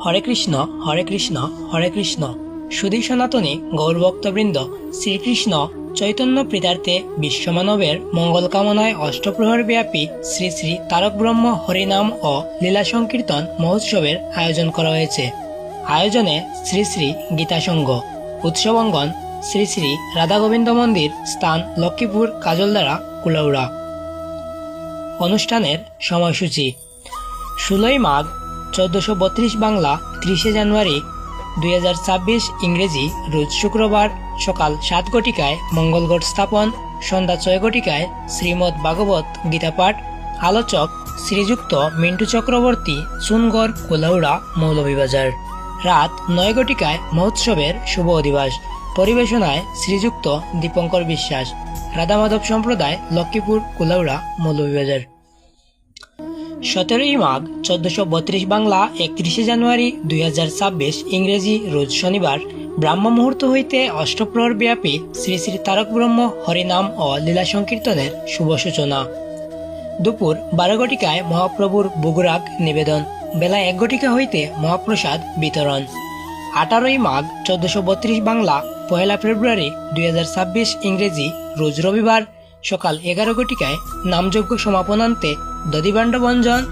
হরে কৃষ্ণ হরে কৃষ্ণ হরে কৃষ্ণ। সুধী সনাতনী গৌরভক্তবৃন্দ, শ্রীকৃষ্ণ চৈতন্য প্রীতার্থে বিশ্বমানবের মঙ্গল কামনায় অষ্টপ্রহর ব্যাপী শ্রী শ্রী তারক ব্রহ্ম হরিনাম ও লীলা সংকীর্তন মহোৎসবের আয়োজন করা হয়েছে। আয়োজনে শ্রী শ্রী গীতা সংঘ, উৎসবাঙ্গন শ্রী শ্রী রাধা গোবিন্দ মন্দির, স্থান লক্ষ্মীপুর, কাজলদারা, কুলাউড়া। অনুষ্ঠানের সময়সূচি: 16ই মাঘ 1432 বাংলা, 30শে জানুয়ারি 2026 ইংরেজি, রোজ শুক্রবার, সকাল 7 ঘটিকায় মঙ্গলঘট স্থাপন, সন্ধ্যা 6 ঘটিকায় শ্রীমদ্ ভাগবত গীতা পাঠ। আলোচক শ্রীযুক্ত মিন্টু চক্রবর্তী, চুনগড়, কুলাউড়া, মৌলভীবাজার। রাত 9 ঘটিকায় মহোৎসবের শুভ অধিবাস। পরিবেশনায় শ্রীযুক্ত দীপঙ্কর বিশ্বাস, রাধা মাধব সম্প্রদায়, লক্ষ্মীপুর, কুলাউড়া, মৌলভীবাজার। 17ই মাঘ 1432 বাংলা, 31শে জানুয়ারি 2026 ইংরেজি, রোজ শনিবার, ব্রাহ্ম মুহূর্ত হইতে অষ্টপ্রহর ব্যাপী শ্রী শ্রী তারক ব্রহ্ম হরিনাম ও লীলা সংকীর্তনের শুভ সূচনা। দুপুর 12 ঘটিকায় মহাপ্রভুর ভোগরাগ নিবেদন। বেলা 1 ঘটিকা হইতে মহাপ্রসাদ বিতরণ। 18ই মাঘ 1432 বাংলা, 1 ফেব্রুয়ারি 2026 ইংরেজি, রোজ রবিবার, সকাল 11 ঘটিকায় নামযজ্ঞ সমাপনান্তে দধিভাণ্ড ভঞ্জন,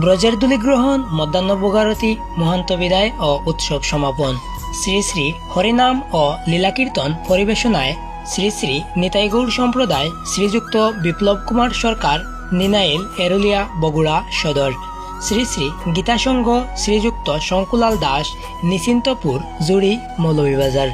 ব্রজের দুলি গ্রহণ, মধ্যাহ্ন ভোগারতি, মহান্ত বিদায় ও উৎসব সমাপন। শ্রী শ্রী হরিনাম ও লীলা কীর্তন পরিবেশনায় শ্রী শ্রী নিতাই গৌড় সম্প্রদায়, শ্রীযুক্ত বিপ্লব কুমার সরকার, নিনাইল, এরুলিয়া, বগুড়া সদর। শ্রী শ্রী গীতা সংঘ, শ্রীযুক্ত শঙ্কুলাল দাস, নিশ্চিন্তপুর, জুড়ি, মৌলভীবাজার।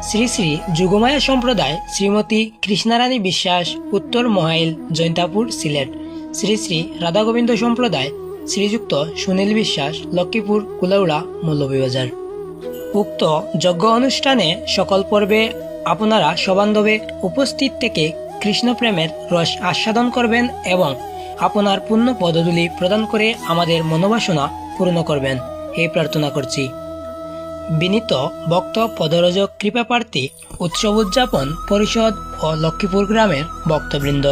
শ্রী শ্রী যুগমায়া সম্প্রদায়, শ্রীমতী কৃষ্ণারানী বিশ্বাস, উত্তর মহাইল, জৈন্তাপুর, সিলেট। শ্রী শ্রী রাধা গোবিন্দ সম্প্রদায়, শ্রীযুক্ত সুনীল বিশ্বাস, লক্ষ্মীপুর, কুলাউড়া, মৌলভীবাজার। উক্ত যজ্ঞ অনুষ্ঠানে সকল পর্বে আপনারা সবান্ধবে উপস্থিত থেকে কৃষ্ণপ্রেমের রস আস্বাদন করবেন এবং আপনার পূর্ণ পদধূলি প্রদান করে আমাদের মনোবাসনা পূর্ণ করবেন, এই প্রার্থনা করছি। বিনীত ভক্ত পদরজ কৃপাপ্রার্থী, উৎসব উদযাপন পরিষদ ও লক্ষ্মীপুর গ্রামের ভক্তবৃন্দ।